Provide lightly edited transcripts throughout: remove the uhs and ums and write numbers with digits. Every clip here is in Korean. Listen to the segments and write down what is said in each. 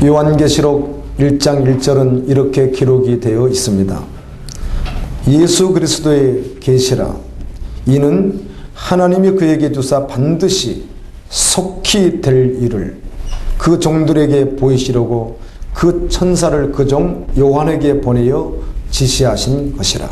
요한계시록 1장 1절은 이렇게 기록이 되어 있습니다. 예수 그리스도의 계시라. 이는 하나님이 그에게 주사 반드시 속히 될 일을 그 종들에게 보이시려고 그 천사를 그 종 요한에게 보내어 지시하신 것이라.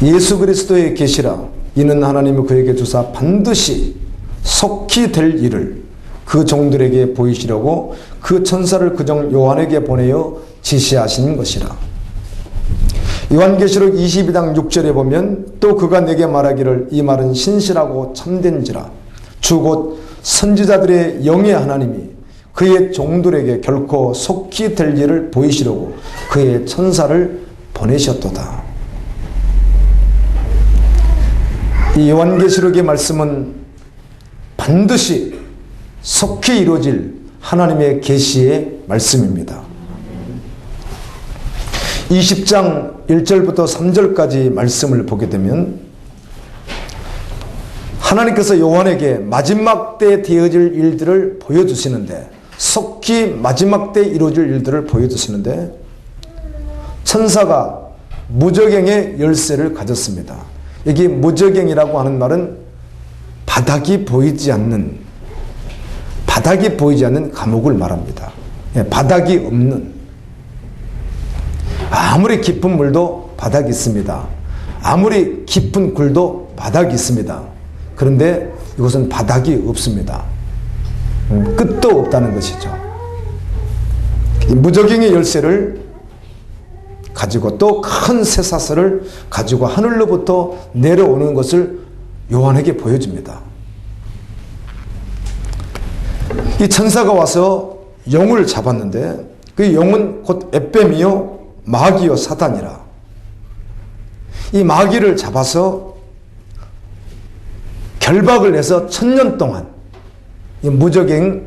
예수 그리스도의 계시라. 이는 하나님이 그에게 주사 반드시 속히 될 일을 그 종들에게 보이시려고 그 천사를 그 종 요한에게 보내어 지시하신 것이라. 요한계시록 22장 6절에 보면 또 그가 내게 말하기를 이 말은 신실하고 참된지라. 주 곧 선지자들의 영의 하나님이 그의 종들에게 결코 속히 될 일을 보이시려고 그의 천사를 보내셨도다. 이 요한계시록의 말씀은 반드시 속히 이루어질 하나님의 계시의 말씀입니다. 20장 1절부터 3절까지 말씀을 보게 되면 하나님께서 요한에게 마지막 때에 되어질 일들을 보여주시는데, 속히 마지막 때에 이루어질 일들을 보여주시는데, 천사가 무저갱의 열쇠를 가졌습니다. 여기 무저갱이라고 하는 말은 바닥이 보이지 않는 감옥을 말합니다. 바닥이 없는, 아무리 깊은 물도 바닥이 있습니다. 아무리 깊은 굴도 바닥이 있습니다. 그런데 이곳은 바닥이 없습니다. 끝도 없다는 것이죠. 무저갱의 열쇠를 가지고 또 큰 쇠사슬을 가지고 하늘로부터 내려오는 것을 요한에게 보여줍니다. 이 천사가 와서 영을 잡았는데 그 영은 곧 햇뱀이요 마귀요 사단이라. 이 마귀를 잡아서 결박을 해서 1000년 동안 이 무저갱,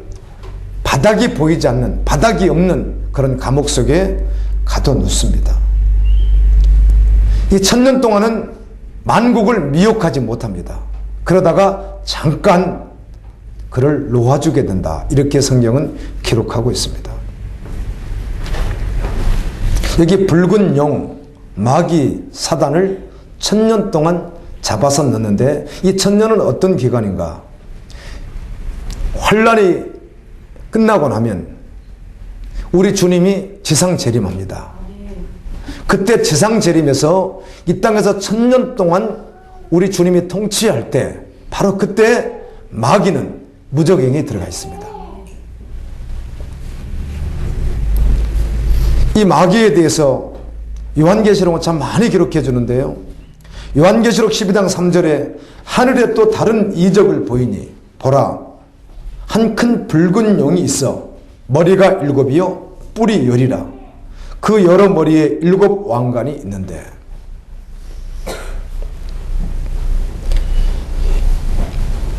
바닥이 보이지 않는, 바닥이 없는 그런 감옥 속에 가둬놓습니다. 이 1000년 동안은 만국을 미혹하지 못합니다. 그러다가 잠깐 그를 놓아주게 된다. 이렇게 성경은 기록하고 있습니다. 여기 붉은 영, 마귀, 사단을 1000년 동안 잡아서 넣는데, 이 1000년은 어떤 기간인가? 환란이 끝나고 나면 우리 주님이 지상 재림합니다. 그때 지상 재림에서 이 땅에서 1000년 동안 우리 주님이 통치할 때, 바로 그때 마귀는 무저갱에 들어가 있습니다. 이 마귀에 대해서 요한계시록은 참 많이 기록해 주는데요. 요한계시록 12장 3절에 하늘에 또 다른 이적을 보이니 보라, 한 큰 붉은 용이 있어 머리가 7이요 뿔이 10이라. 그 여러 머리에 7 왕관이 있는데,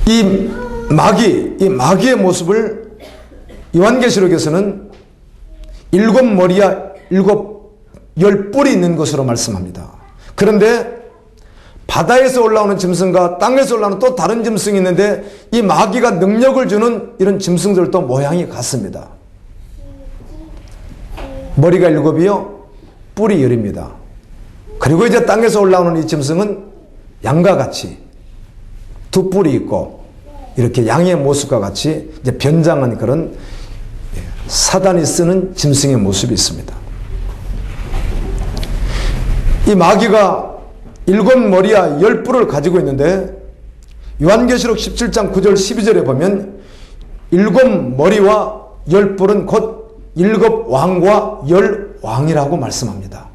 이 마귀의 모습을 요한계시록에서는 7머리야 10뿔이 있는 것으로 말씀합니다. 그런데 바다에서 올라오는 짐승과 땅에서 올라오는 또 다른 짐승이 있는데, 이 마귀가 능력을 주는 이런 짐승들도 모양이 같습니다. 머리가 7이요 뿔이 10입니다. 그리고 이제 땅에서 올라오는 이 짐승은 양과 같이 2 뿔이 있고, 이렇게 양의 모습과 같이 이제 변장한 그런 사단이 쓰는 짐승의 모습이 있습니다. 이 마귀가 7머리와 10뿔을 가지고 있는데, 요한계시록 17장 9절 12절에 보면 7머리와 10뿔은 곧 7왕과 10왕이라고 말씀합니다.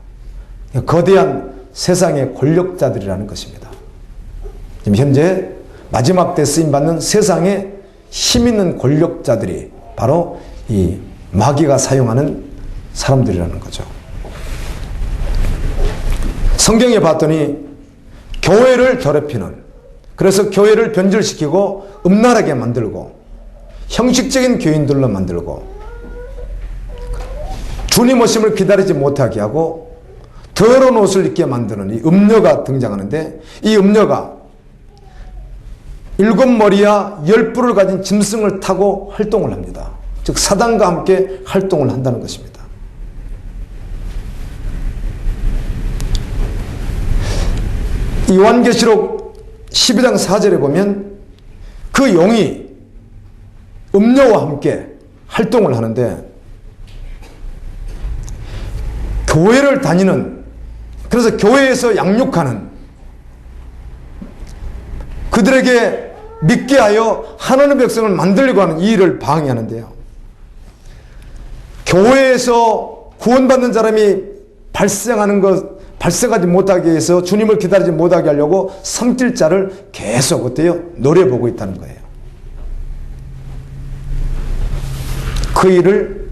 거대한 세상의 권력자들이라는 것입니다. 지금 현재 마지막 때 쓰임받는 세상의 힘 있는 권력자들이 바로 이 마귀가 사용하는 사람들이라는 거죠. 성경에 봤더니 교회를 더럽히는, 그래서 교회를 변질시키고 음란하게 만들고 형식적인 교인들로 만들고 주님 오심을 기다리지 못하게 하고 더러운 옷을 입게 만드는 이 음녀가 등장하는데, 이 음녀가 7머리와 10뿔을 가진 짐승을 타고 활동을 합니다. 즉 즉 사단과 함께 활동을 한다는 것입니다. 요한계시록 12장 4절에 보면 그 용이 음료와 함께 활동을 하는데, 교회를 다니는, 그래서 교회에서 양육하는, 그들에게 믿게 하여 하나님의 백성을 만들려고 하는 이 일을 방해하는데요. 교회에서 구원받는 사람이 발생하지 못하게 해서 주님을 기다리지 못하게 하려고 삼킬자를 계속 어때요? 노려보고 있다는 거예요. 그 일을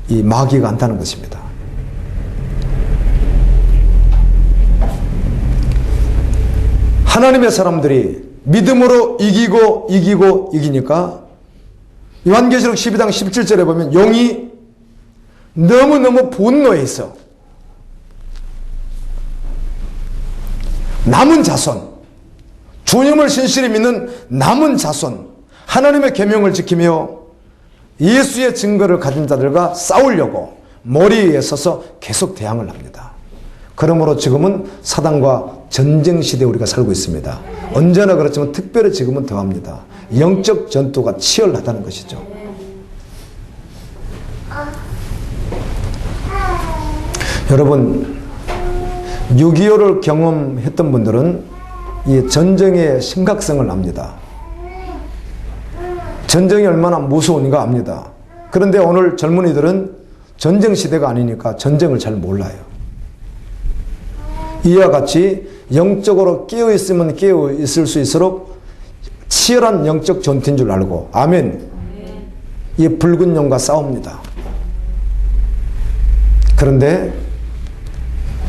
이 마귀가 한다는 것입니다. 하나님의 사람들이 믿음으로 이기니까 요한계시록 12장 17절에 보면 용이 너무너무 분노해서 남은 자손, 주님을 신실히 믿는 남은 자손, 하나님의 계명을 지키며 예수의 증거를 가진 자들과 싸우려고 머리 위에 서서 계속 대항을 합니다. 그러므로 지금은 사단과 전쟁 시대에 우리가 살고 있습니다. 언제나 그렇지만 특별히 지금은 더합니다. 영적 전투가 치열하다는 것이죠. 여러분, 6.25를 경험했던 분들은 이 전쟁의 심각성을 압니다. 전쟁이 얼마나 무서운가 압니다. 그런데 오늘 젊은이들은 전쟁 시대가 아니니까 전쟁을 잘 몰라요. 이와 같이 영적으로 깨어있으면 깨어있을 수 있도록 치열한 영적 전투인 줄 알고, 아멘, 이 붉은 용과 싸웁니다. 그런데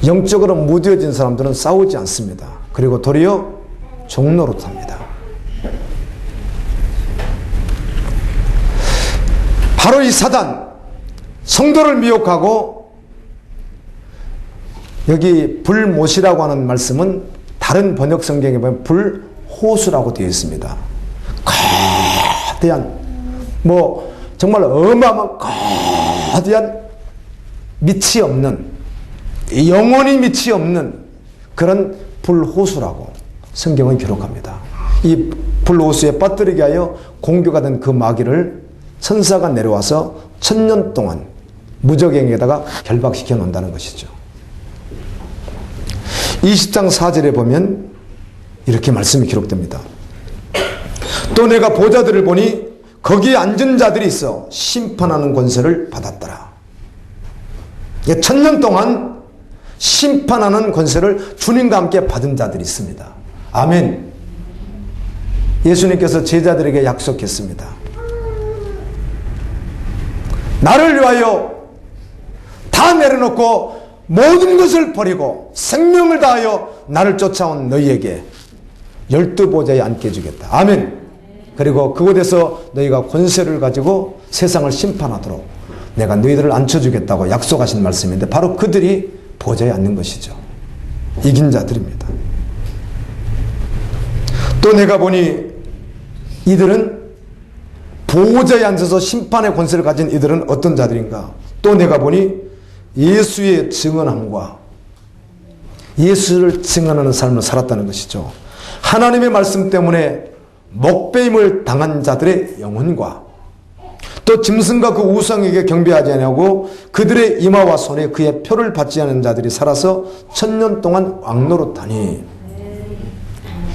영적으로 무뎌진 사람들은 싸우지 않습니다. 그리고 도리어 종노릇합니다. 바로 이 사단, 성도를 미혹하고, 여기 불못이라고 하는 말씀은 다른 번역 성경에 보면 불호수라고 되어 있습니다. 거대한, 정말 어마어마한 거대한 밑이 없는, 영원히 밑이 없는 그런 불호수라고 성경은 기록합니다. 이 불호수에 빠뜨리게 하여 공교가 된 그 마귀를 천사가 내려와서 1000년 동안 무적행에다가 결박시켜 놓는다는 것이죠. 20장 4절에 보면 이렇게 말씀이 기록됩니다. 또 내가 보좌들을 보니 거기에 앉은 자들이 있어 심판하는 권세를 받았더라. 1000년 동안 심판하는 권세를 주님과 함께 받은 자들이 있습니다. 아멘. 예수님께서 제자들에게 약속했습니다. 나를 위하여 다 내려놓고 모든 것을 버리고 생명을 다하여 나를 쫓아온 너희에게 12보좌에 앉게 해주겠다. 아멘. 그리고 그곳에서 너희가 권세를 가지고 세상을 심판하도록 내가 너희들을 앉혀주겠다고 약속하신 말씀인데, 바로 그들이 보좌에 앉는 것이죠. 이긴 자들입니다. 또 내가 보니 이들은 보호자에 앉아서 심판의 권세를 가진 이들은 어떤 자들인가? 또 내가 보니 예수의 증언함과 예수를 증언하는 삶을 살았다는 것이죠. 하나님의 말씀 때문에 목배임을 당한 자들의 영혼과 또 짐승과 그 우상에게 경배하지 아니하고 그들의 이마와 손에 그의 표를 받지 않은 자들이 살아서 1000년 동안 왕노릇하니,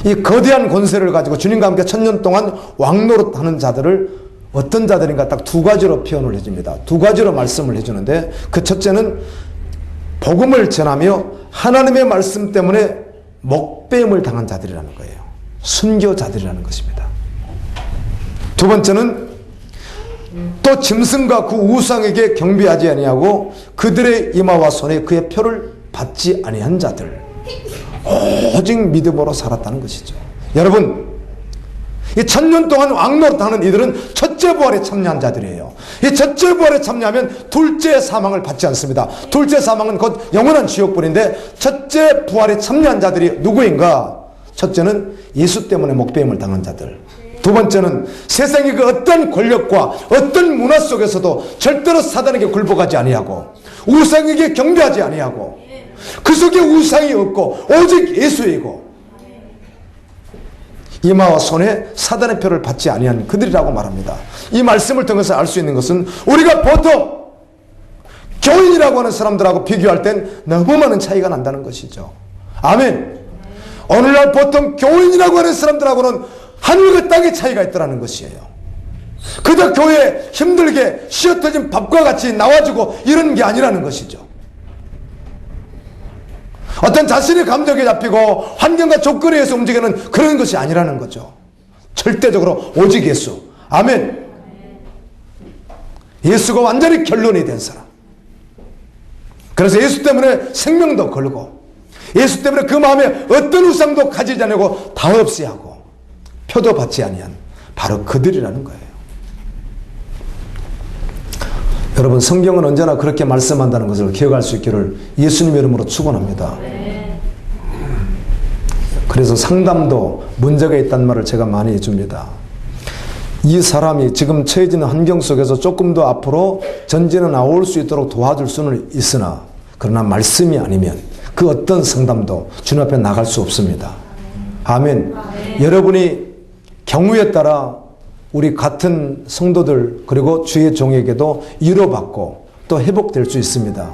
이 거대한 권세를 가지고 주님과 함께 1000년 동안 왕노릇하는 자들을 어떤 자들인가 딱 두 가지로 표현을 해줍니다. 두 가지로 말씀을 해주는데, 그 첫째는 복음을 전하며 하나님의 말씀 때문에 목배임을 당한 자들이라는 거예요. 순교자들이라는 것입니다. 두 번째는 또 짐승과 그 우상에게 경배하지 아니하고 그들의 이마와 손에 그의 표를 받지 아니한 자들, 오직 믿음으로 살았다는 것이죠. 여러분, 이 1000년 동안 왕노릇하는 이들은 첫째 부활에 참여한 자들이에요. 이 첫째 부활에 참여하면 둘째 사망을 받지 않습니다. 둘째 사망은 곧 영원한 지옥불인데, 첫째 부활에 참여한 자들이 누구인가? 첫째는 예수 때문에 목배임을 당한 자들, 두 번째는 세상의 그 어떤 권력과 어떤 문화 속에서도 절대로 사단에게 굴복하지 아니하고 우상에게 경배하지 아니하고 그 속에 우상이 없고 오직 예수이고 이마와 손에 사단의 표를 받지 아니한 그들이라고 말합니다. 이 말씀을 통해서 알 수 있는 것은 우리가 보통 교인이라고 하는 사람들하고 비교할 땐 너무 많은 차이가 난다는 것이죠. 아멘. 오늘날 보통 교인이라고 하는 사람들하고는 하늘과 땅의 차이가 있더라는 것이에요. 그저 교회에 힘들게 쉬어터진 밥과 같이 나와주고 이런 게 아니라는 것이죠. 어떤 자신의 감정에 잡히고 환경과 조건에 의해서 움직이는 그런 것이 아니라는 거죠. 절대적으로 오직 예수. 아멘. 예수가 완전히 결론이 된 사람. 그래서 예수 때문에 생명도 걸고 예수 때문에 그 마음에 어떤 우상도 가지지 않고 다 없이 하고 표도 받지 아니한 바로 그들이라는 거예요. 여러분, 성경은 언제나 그렇게 말씀한다는 것을 기억할 수 있기를 예수님의 이름으로 축원합니다. 그래서 상담도 문제가 있다는 말을 제가 많이 해줍니다. 이 사람이 지금 처해지는 환경 속에서 조금 더 앞으로 전진해 나올 수 있도록 도와줄 수는 있으나 그러나 말씀이 아니면 그 어떤 상담도 주님 앞에 나갈 수 없습니다. 아멘. 여러분이 경우에 따라 우리 같은 성도들 그리고 주의 종에게도 위로받고 또 회복될 수 있습니다.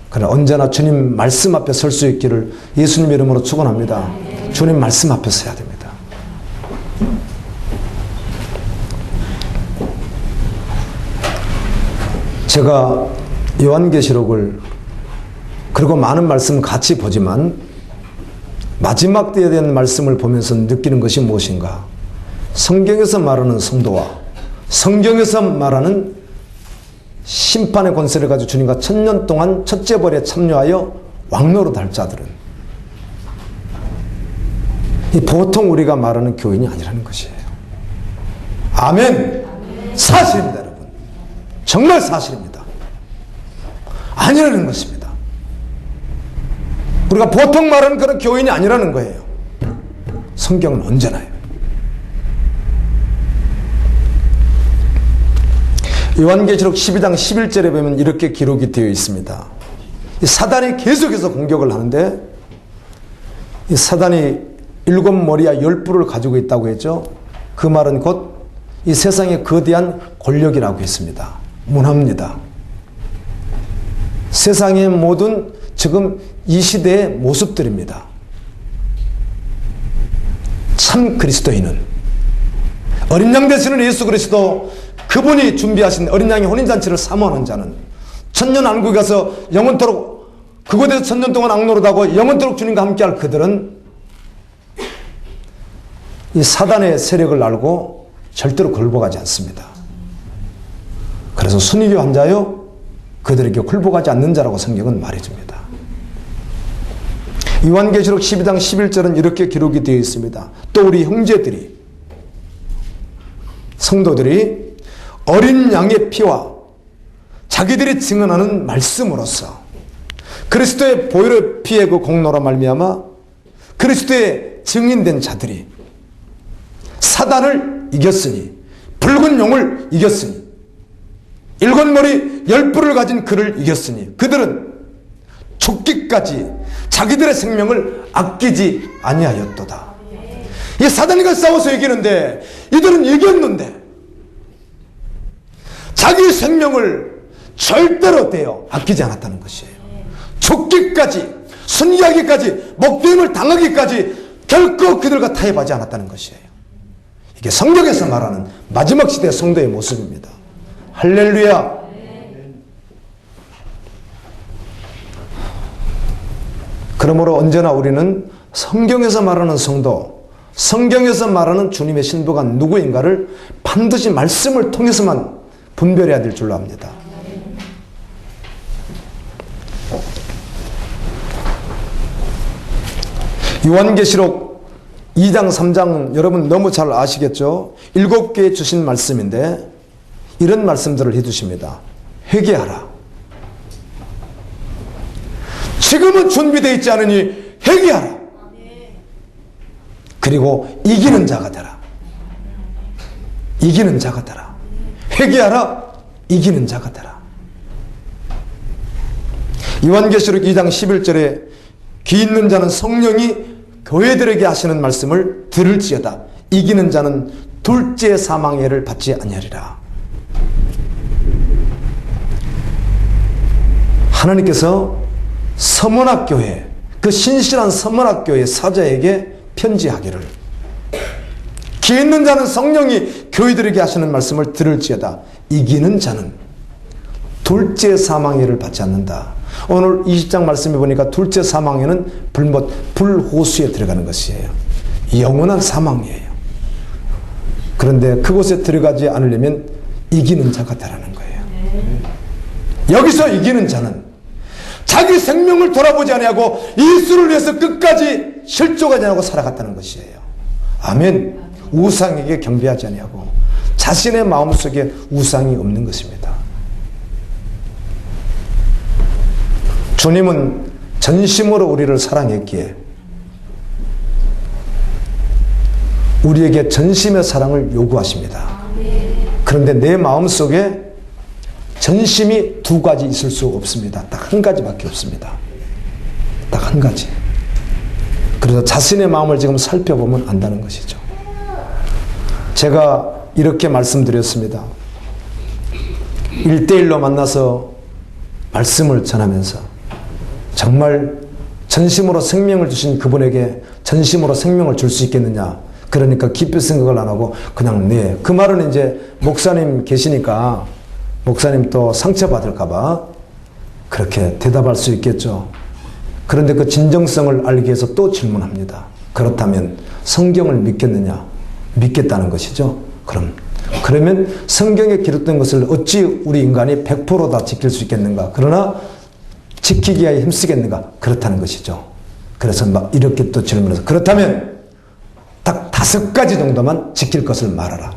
그러나 언제나 주님 말씀 앞에 설 수 있기를 예수님 이름으로 축원합니다. 주님 말씀 앞에 서야 됩니다. 제가 요한계시록을 그리고 많은 말씀 같이 보지만 마지막 때에 대한 말씀을 보면서 느끼는 것이 무엇인가? 성경에서 말하는 성도와 성경에서 말하는 심판의 권세를 가지고 주님과 1000년 동안 첫째 벌에 참여하여 왕노릇 할 자들은 보통 우리가 말하는 교인이 아니라는 것이에요. 아멘. 사실입니다, 여러분. 정말 사실입니다. 아니라는 것입니다. 우리가 보통 말하는 그런 교인이 아니라는 거예요. 성경은 언제나요. 요한계시록 12장 11절에 보면 이렇게 기록이 되어 있습니다. 이 사단이 계속해서 공격을 하는데 이 사단이 7머리와 10뿔을 가지고 있다고 했죠. 그 말은 곧 이 세상의 거대한 권력이라고 했습니다. 문화입니다. 세상의 모든 지금 이 시대의 모습들입니다. 참 그리스도인은 어린 양 되시는 예수 그리스도 그분이 준비하신 어린 양의 혼인잔치를 사모하는 자는 천년 왕국에 가서 영원토록 그곳에서 1000년 동안 악노릇하고 영원토록 주님과 함께할 그들은 이 사단의 세력을 알고 절대로 굴복하지 않습니다. 그래서 순위교 자요 그들에게 굴복하지 않는 자라고 성경은 말해줍니다. 요한계시록 12장 11절은 이렇게 기록이 되어 있습니다. 또 우리 형제들이 성도들이 어린 양의 피와 자기들이 증언하는 말씀으로써 그리스도의 보혈의 피의 그 공로로 말미암아 그리스도의 증인된 자들이 사단을 이겼으니 붉은 용을 이겼으니 7머리 10뿔을 가진 그를 이겼으니 그들은 죽기까지 자기들의 생명을 아끼지 아니하였도다. 이 사단과 싸워서 이기는데 이들은 이겼는데 자기 생명을 절대로 떼어 아끼지 않았다는 것이에요. 죽기까지 순교하기까지 목배임을 당하기까지 결코 그들과 타협하지 않았다는 것이에요. 이게 성경에서 말하는 마지막 시대 성도의 모습입니다. 할렐루야. 그러므로 언제나 우리는 성경에서 말하는 성도, 성경에서 말하는 주님의 신부가 누구인가를 반드시 말씀을 통해서만 분별해야 될 줄로 압니다. 요한계시록 2장 3장 여러분 너무 잘 아시겠죠? 7개에 주신 말씀인데 이런 말씀들을 해주십니다. 회개하라. 지금은 준비되어 있지 않으니 회개하라. 그리고 이기는 자가 되라. 이기는 자가 되라. 회개하라. 이기는 자가 되라. 요한계시록 2장 11절에 귀 있는 자는 성령이 교회들에게 하시는 말씀을 들을지어다. 이기는 자는 둘째 사망의 해를 받지 아니하리라. 하나님께서 서문학교회, 그 신실한 서문학교회 사자에게 편지하기를, 귀 있는 자는 성령이 교회들에게 하시는 말씀을 들을지어다. 이기는 자는 둘째 사망해를 받지 않는다. 오늘 20장 말씀해 보니까 둘째 사망해는 불호수에 들어가는 것이에요. 영원한 사망이에요. 그런데 그곳에 들어가지 않으려면 이기는 자가 되라는 거예요. 여기서 이기는 자는 자기 생명을 돌아보지 아니하고 예수를 위해서 끝까지 실족하지 않고 살아갔다는 것이에요. 아멘. 우상에게 경배하지 아니하고 자신의 마음속에 우상이 없는 것입니다. 주님은 전심으로 우리를 사랑했기에 우리에게 전심의 사랑을 요구하십니다. 그런데 내 마음속에 전심이 두 가지 있을 수 없습니다. 딱 한 가지밖에 없습니다. 딱 한 가지. 그래서 자신의 마음을 지금 살펴보면 안다는 것이죠. 제가 이렇게 말씀드렸습니다. 1대1로 만나서 말씀을 전하면서 정말 전심으로 생명을 주신 그분에게 전심으로 생명을 줄 수 있겠느냐. 그러니까 깊이 생각을 안 하고 그냥 네. 그 말은 이제 목사님 계시니까 목사님 또 상처받을까봐 그렇게 대답할 수 있겠죠. 그런데 그 진정성을 알기 위해서 또 질문합니다. 그렇다면 성경을 믿겠느냐? 믿겠다는 것이죠. 그러면 성경에 기록된 것을 어찌 우리 인간이 100% 다 지킬 수 있겠는가? 그러나 지키기 위해 힘쓰겠는가? 그렇다는 것이죠. 그래서 막 이렇게 또 질문해서 그렇다면 딱 5가지 정도만 지킬 것을 말하라.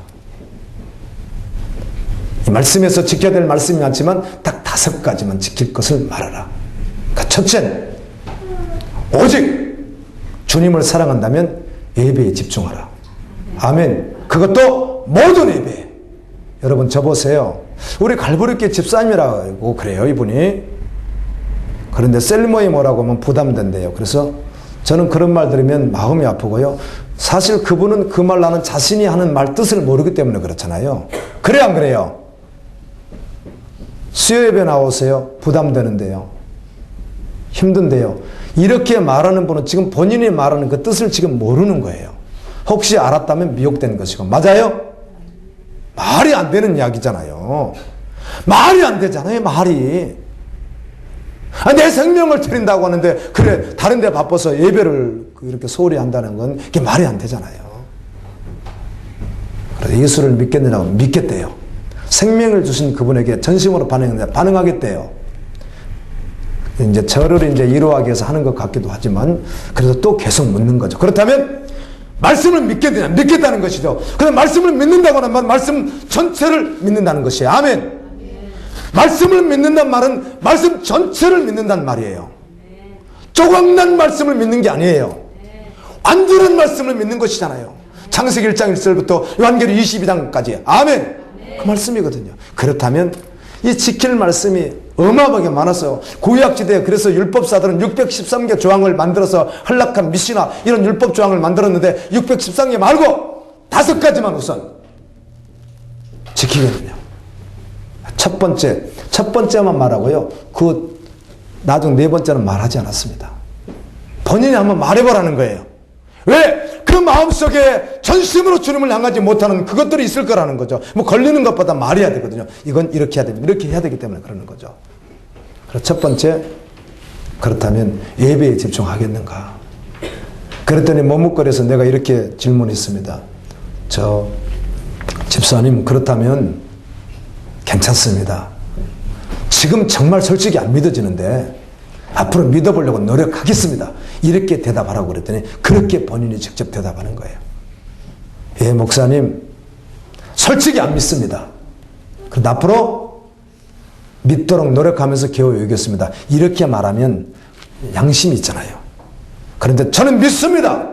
이 말씀에서 지켜야 될 말씀이 많지만 딱 5가지만 지킬 것을 말하라. 그러니까 첫째는 오직 주님을 사랑한다면 예배에 집중하라. 아멘. 그것도 모든 예배. 여러분 저 보세요. 우리 갈보리교회 집사님이라고 그래요 이분이. 그런데 셀모이 뭐라고 하면 부담된대요. 그래서 저는 그런 말 들으면 마음이 아프고요. 사실 그분은 그 말 나는 자신이 하는 말 뜻을 모르기 때문에 그렇잖아요. 그래 안 그래요? 수요예배 나오세요. 부담되는데요. 힘든데요. 이렇게 말하는 분은 지금 본인이 말하는 그 뜻을 지금 모르는 거예요. 혹시 알았다면 미혹된 것이고. 맞아요? 말이 안 되는 이야기잖아요. 말이 안 되잖아요. 말이. 내 생명을 드린다고 하는데 그래 다른 데 바빠서 예배를 이렇게 소홀히 한다는 건 이게 말이 안 되잖아요. 그래서 예수를 믿겠느냐고 믿겠대요. 생명을 주신 그분에게 전심으로 반응하겠대요. 이제 저를 이제 이루하기 위해서 하는 것 같기도 하지만 그래서 또 계속 묻는 거죠. 그렇다면 말씀을 믿겠느냐? 믿겠다는 것이죠. 그런데 말씀을 믿는다고 하는 말은 말씀 전체를 믿는다는 것이에요. 아멘. 말씀을 믿는다는 말은 말씀 전체를 믿는다는 말이에요. 조각난 말씀을 믿는 게 아니에요. 완전한 말씀을 믿는 것이잖아요. 창세기 1장 1절부터 요한계시록 22장까지. 아멘. 그 말씀이거든요. 그렇다면 이 지킬 말씀이 어마어마하게 많아서 구약시대에 그래서 율법사들은 613개 조항을 만들어서 헌락한 미시나 이런 율법 조항을 만들었는데 613개 말고 5가지만 우선 지키거든요. 첫 번째만 말하고요. 그 나중 4번째는 말하지 않았습니다. 본인이 한번 말해보라는 거예요. 왜? 그 마음속에 전심으로 주님을 향하지 못하는 그것들이 있을 거라는 거죠. 뭐 걸리는 것보다 말해야 되거든요. 이건 이렇게 해야 됩니다. 이렇게 해야 되기 때문에 그러는 거죠. 그래서 첫 번째, 그렇다면 예배에 집중하겠는가? 그랬더니 머뭇거려서 내가 이렇게 질문했습니다. 저 집사님 그렇다면 괜찮습니다. 지금 정말 솔직히 안 믿어지는데 앞으로 믿어보려고 노력하겠습니다. 이렇게 대답하라고 그랬더니 그렇게 본인이 직접 대답하는 거예요. 예, 목사님 솔직히 안 믿습니다. 그런데 앞으로 믿도록 노력하면서 겨우 여겼습니다. 이렇게 말하면 양심이 있잖아요. 그런데 저는 믿습니다.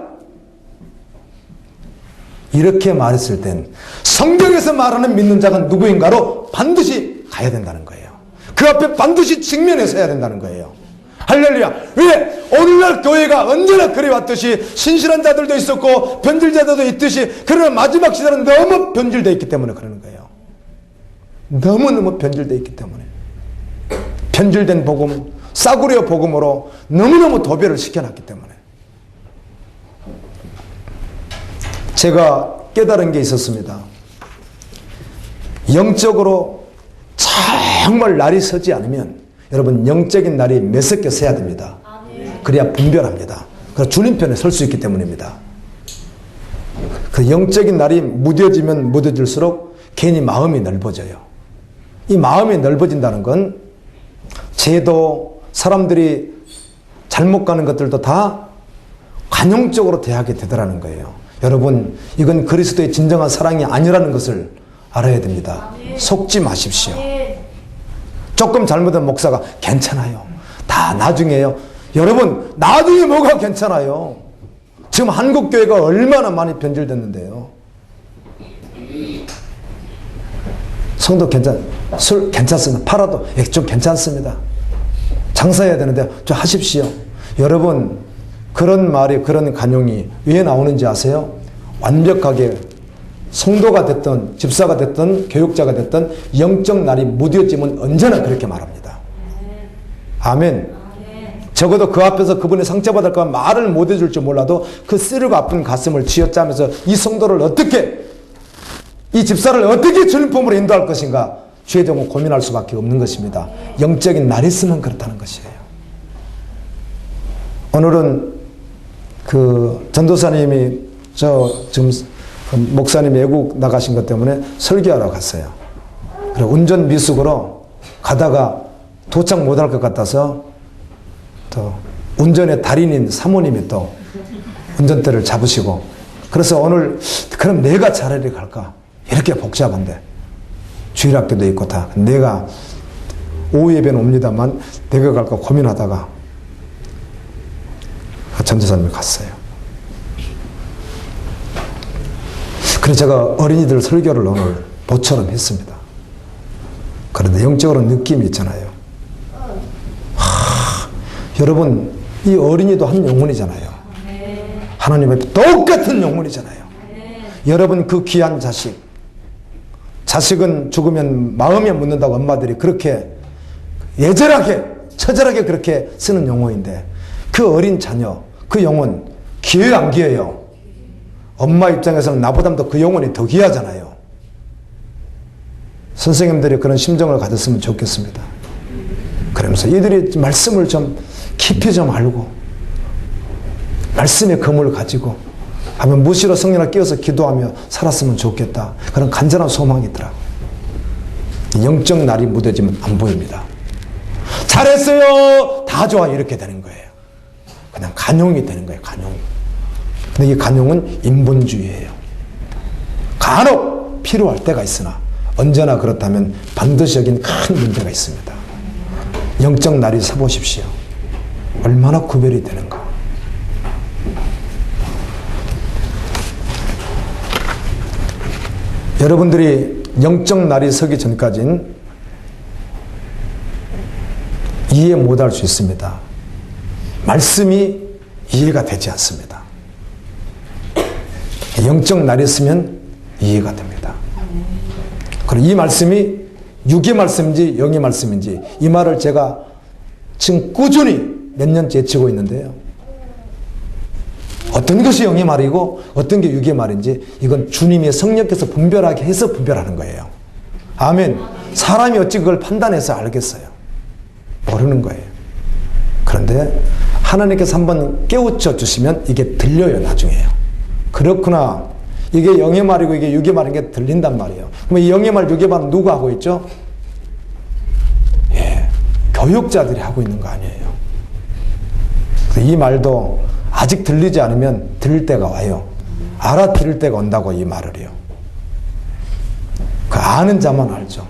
이렇게 말했을 땐 성경에서 말하는 믿는 자가 누구인가로 반드시 가야 된다는 거예요. 그 앞에 반드시 직면해서 해야 된다는 거예요. 할렐루야. 왜? 오늘날 교회가 언제나 그래왔듯이 신실한 자들도 있었고 변질자들도 있듯이, 그러나 마지막 시대는 너무 변질되어 있기 때문에 그러는 거예요. 너무너무 변질되어 있기 때문에. 변질된 복음, 싸구려 복음으로 너무너무 도배를 시켜놨기 때문에. 제가 깨달은 게 있었습니다. 영적으로 정말 날이 서지 않으면 여러분 영적인 날이 몇십 개 서야 됩니다. 그래야 분별합니다. 그래서 주님 편에 설 수 있기 때문입니다. 그 영적인 날이 무뎌지면 무뎌질수록 괜히 마음이 넓어져요. 이 마음이 넓어진다는 건 제도, 사람들이 잘못 가는 것들도 다 관용적으로 대하게 되더라는 거예요. 여러분, 이건 그리스도의 진정한 사랑이 아니라는 것을 알아야 됩니다. 속지 마십시오. 조금 잘못한 목사가 괜찮아요. 다 나중에요. 여러분, 나중에 뭐가 괜찮아요? 지금 한국교회가 얼마나 많이 변질됐는데요. 성도 술 괜찮습니다. 팔아도 좀 괜찮습니다. 장사해야 되는데 좀 하십시오. 여러분, 그런 말이, 그런 간용이 왜 나오는지 아세요? 완벽하게 성도가 됐든 집사가 됐든 교육자가 됐든 영적 날이 무뎌지면 언제나 그렇게 말합니다. 아멘. 적어도 그 앞에서 그분이 상처받을까 말을 못 해줄 줄 몰라도 그 쓰리고 아픈 가슴을 쥐어짜면서 이 성도를 어떻게, 이 집사를 어떻게 주님 품으로 인도할 것인가 주의적으로 고민할 수밖에 없는 것입니다. 영적인 날이 있으면 그렇다는 것이에요. 오늘은 그 전도사님이 지금 목사님 외국 나가신 것 때문에 설교하러 갔어요. 그리고 운전 미숙으로 가다가 도착 못할 것 같아서 또 운전의 달인인 사모님이 또 운전대를 잡으시고, 그래서 오늘 그럼 내가 차라리 갈까? 이렇게 복잡한데 주일학교도 있고 다 내가 오후 예배는 옵니다만 내가 갈까 고민하다가 전도사님이 갔어요. 그래서 제가 어린이들 설교를 오늘 모처럼 했습니다. 그런데 영적으로 느낌이 있잖아요. 여러분, 이 어린이도 한 영혼이잖아요. 하나님의 똑같은 영혼이잖아요. 여러분, 그 귀한 자식은 죽으면 마음에 묻는다고 엄마들이 그렇게 예절하게, 처절하게 그렇게 쓰는 용어인데, 그 어린 자녀, 그 영혼 귀해요, 안 귀해요? 엄마 입장에서는 나보다도 그 영혼이 더 귀하잖아요. 선생님들이 그런 심정을 가졌으면 좋겠습니다. 그러면서 이들이 말씀을 좀 깊이 좀 알고 말씀의 검을 가지고 하면 무시로 성령을 끼워서 기도하며 살았으면 좋겠다. 그런 간절한 소망이 있더라. 영적 날이 무뎌지면 안 보입니다. 잘했어요, 다 좋아, 이렇게 되는 거예요. 그냥 간용이 되는 거예요. 간용. 근데 이 간용은 인본주의예요. 간혹 필요할 때가 있으나 언제나 그렇다면 반드시 여긴 큰 문제가 있습니다. 영적 날이 서보십시오. 얼마나 구별이 되는가. 여러분들이 영적 날이 서기 전까지는 이해 못할 수 있습니다. 말씀이 이해가 되지 않습니다. 영적 날이 있으면 이해가 됩니다. 그리고 이 말씀이 육의 말씀인지 영의 말씀인지, 이 말을 제가 지금 꾸준히 몇 년째 외치고 있는데요. 어떤 것이 영의 말이고 어떤 게 육의 말인지 이건 주님의 성령께서 분별하게 해서 분별하는 거예요. 아멘. 사람이 어찌 그걸 판단해서 알겠어요? 모르는 거예요. 그런데 하나님께서 한번 깨우쳐 주시면 이게 들려요, 나중에요. 그렇구나. 이게 영의 말이고 이게 육의 말인 게 들린단 말이에요. 그럼 이 영의 말, 육의 말은 누가 하고 있죠? 예, 교육자들이 하고 있는 거 아니에요. 이 말도 아직 들리지 않으면 들릴 때가 와요. 알아들을 때가 온다고 이 말을요. 그 아는 자만 알죠.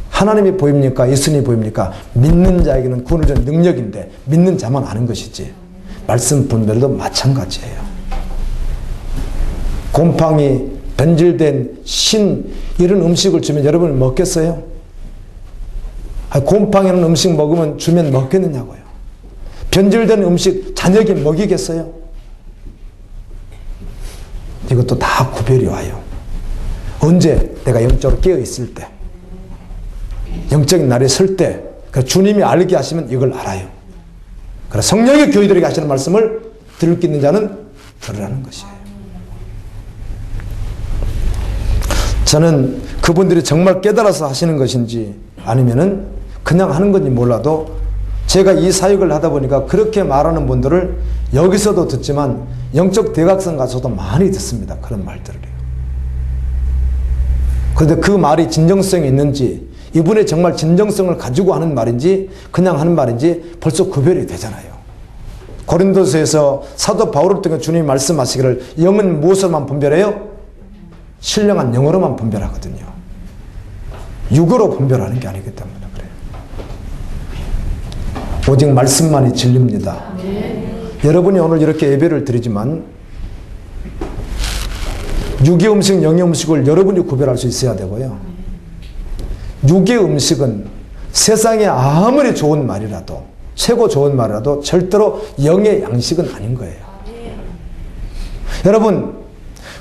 하나님이 보입니까? 예수님이 보입니까? 믿는 자에게는 구원을 주는 능력인데 믿는 자만 아는 것이지. 말씀 분별도 마찬가지예요. 곰팡이, 변질된 신 이런 음식을 주면 여러분이 먹겠어요? 곰팡이는 음식 먹으면 주면 먹겠느냐고요. 변질된 음식 자녀에게 먹이겠어요? 이것도 다 구별이 와요. 언제 내가 영적으로 깨어있을 때, 영적인 날에 설 때, 주님이 알게 하시면 이걸 알아요. 그래서 성령의 교회들에게 하시는 말씀을 들을 수 있는 자는 들으라는 것이에요. 저는 그분들이 정말 깨달아서 하시는 것인지 아니면은 그냥 하는 건지 몰라도 제가 이 사역을 하다 보니까 그렇게 말하는 분들을 여기서도 듣지만 영적 대각선 가서도 많이 듣습니다. 그런 말들을. 그런데 그 말이 진정성이 있는지, 이분이 정말 진정성을 가지고 하는 말인지 그냥 하는 말인지 벌써 구별이 되잖아요. 고린도서에서 사도 바울을 통해 주님이 말씀하시기를 영은 무엇으로만 분별해요? 신령한 영어로만 분별하거든요. 육어로 분별하는 게 아니기 때문에 그래요. 오직 말씀만이 진리입니다. 여러분이 오늘 이렇게 예배를 드리지만 육의 음식, 영의 음식을 여러분이 구별할 수 있어야 되고요. 육의 음식은 세상에 아무리 좋은 말이라도, 최고 좋은 말이라도 절대로 영의 양식은 아닌 거예요. 여러분,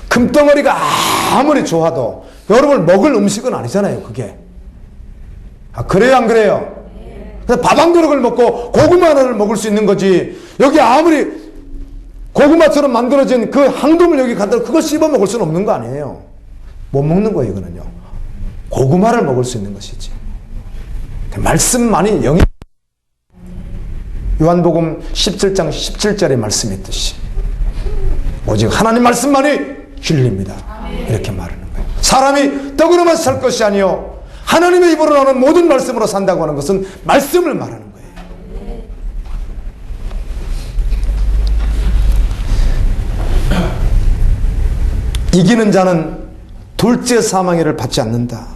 금덩어리가 아무리 좋아도 여러분을 먹을 음식은 아니잖아요, 그게. 그래요, 안 그래요? 밥 한 그릇을 먹고 고구마 하나를 먹을 수 있는 거지. 여기 아무리 고구마처럼 만들어진 그 황금을 여기 갖다 그거 씹어 먹을 수는 없는 거 아니에요. 못 먹는 거예요, 이거는요. 고구마를 먹을 수 있는 것이지. 말씀만이 영이. 요한복음 17장 17절의 말씀이 있듯이 오직 하나님 말씀만이 진리입니다. 이렇게 말하는 거예요. 사람이 떡으로만 살 것이 아니요 하나님의 입으로 나오는 모든 말씀으로 산다고 하는 것은 말씀을 말하는 거예요. 이기는 자는 둘째 사망회를 받지 않는다.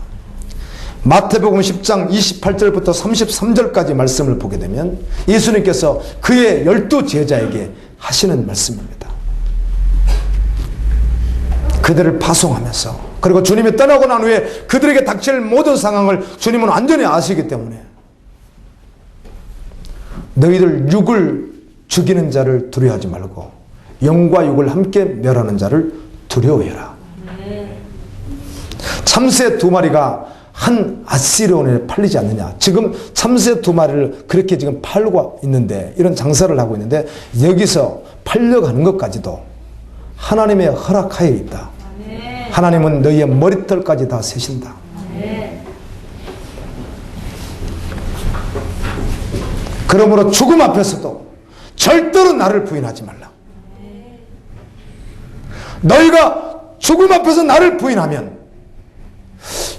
마태복음 10장 28절부터 33절까지 말씀을 보게 되면 예수님께서 그의 12 제자에게 하시는 말씀입니다. 그들을 파송하면서, 그리고 주님이 떠나고 난 후에 그들에게 닥칠 모든 상황을 주님은 완전히 아시기 때문에 너희들 육을 죽이는 자를 두려워하지 말고 영과 육을 함께 멸하는 자를 두려워해라. 참새 2마리가 한 아시리온에 팔리지 않느냐. 지금 참새 2마리를 그렇게 지금 팔고 있는데, 이런 장사를 하고 있는데 여기서 팔려가는 것까지도 하나님의 허락하에 있다. 하나님은 너희의 머리털까지 다 세신다. 그러므로 죽음 앞에서도 절대로 나를 부인하지 말라. 너희가 죽음 앞에서 나를 부인하면,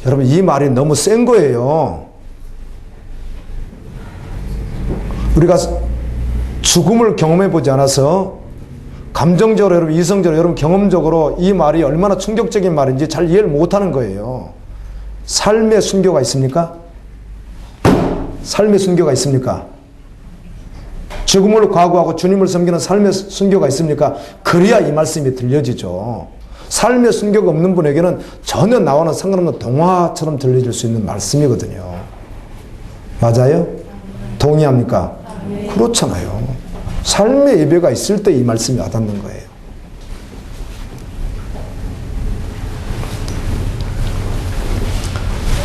여러분 이 말이 너무 센 거예요. 우리가 죽음을 경험해 보지 않아서 감정적으로, 여러분 이성적으로, 여러분 경험적으로 이 말이 얼마나 충격적인 말인지 잘 이해를 못하는 거예요. 삶의 순교가 있습니까? 삶의 순교가 있습니까? 죽음을 각오하고 주님을 섬기는 삶의 순교가 있습니까? 그래야 이 말씀이 들려지죠. 삶의 순교가 없는 분에게는 전혀 나와는 상관없는 동화처럼 들려질 수 있는 말씀이거든요. 맞아요? 동의합니까? 그렇잖아요. 삶의 예배가 있을 때 이 말씀이 와닿는 거예요.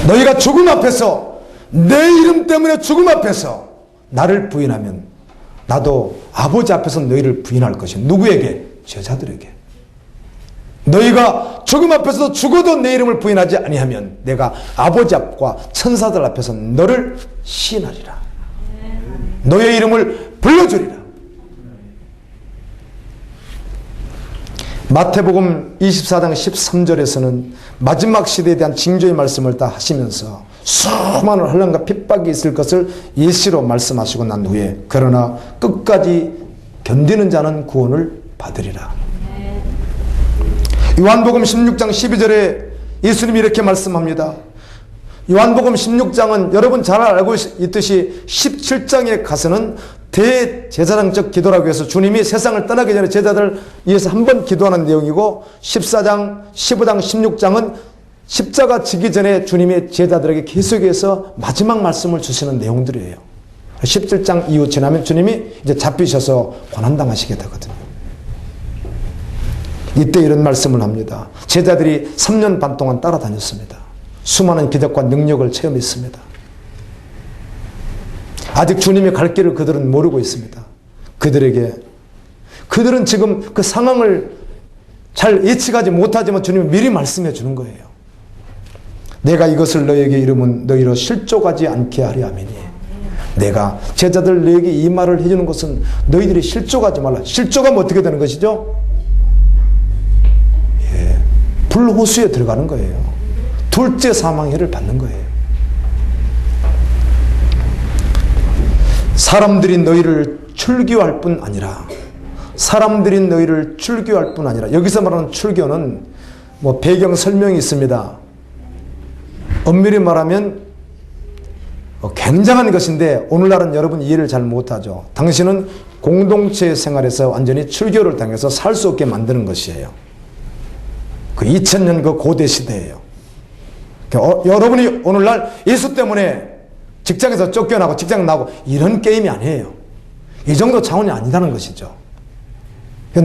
너희가 죽음 앞에서, 내 이름 때문에 죽음 앞에서 나를 부인하면 나도 아버지 앞에서 너희를 부인할 것이야. 누구에게? 제자들에게. 너희가 죽음 앞에서 죽어도 내 이름을 부인하지 아니하면 내가 아버지 앞과 천사들 앞에서 너를 시인하리라. 너의 이름을 불러주리라. 마태복음 24장 13절에서는 마지막 시대에 대한 징조의 말씀을 다 하시면서 수많은 혼란과 핍박이 있을 것을 예시로 말씀하시고 난 후에 그러나 끝까지 견디는 자는 구원을 받으리라. 요한복음 16장 12절에 예수님이 이렇게 말씀합니다. 요한복음 16장은 여러분 잘 알고 있듯이 17장에 가서는 대제사장적 기도라고 해서 주님이 세상을 떠나기 전에 제자들을 위해서 한 번 기도하는 내용이고 14장, 15장, 16장은 십자가 지기 전에 주님이 제자들에게 계속해서 마지막 말씀을 주시는 내용들이에요. 17장 이후 지나면 주님이 이제 잡히셔서 고난당하시게 되거든요. 이때 이런 말씀을 합니다. 제자들이 3년 반 동안 따라다녔습니다. 수많은 기적과 능력을 체험했습니다. 아직 주님이 갈 길을 그들은 모르고 있습니다. 그들은 지금 그 상황을 잘 예측하지 못하지만 주님이 미리 말씀해 주는 거예요. 내가 이것을 너에게 이르면 너희로 실족하지 않게 하려 함이니, 내가 제자들 너에게 이 말을 해주는 것은 너희들이 실족하지 말라. 실족하면 어떻게 되는 것이죠? 불호수에 들어가는 거예요. 둘째 사망해를 받는 거예요. 사람들이 너희를 출교할 뿐 아니라, 여기서 말하는 출교는 뭐 배경 설명이 있습니다. 엄밀히 말하면 굉장한 것인데 오늘날은 여러분 이해를 잘 못하죠. 당신은 공동체 생활에서 완전히 출교를 당해서 살 수 없게 만드는 것이에요. 그 2000년 그 고대 시대예요. 여러분이 오늘날 예수 때문에 직장에서 쫓겨나고 직장 나고 이런 게임이 아니에요. 이 정도 차원이 아니다는 것이죠.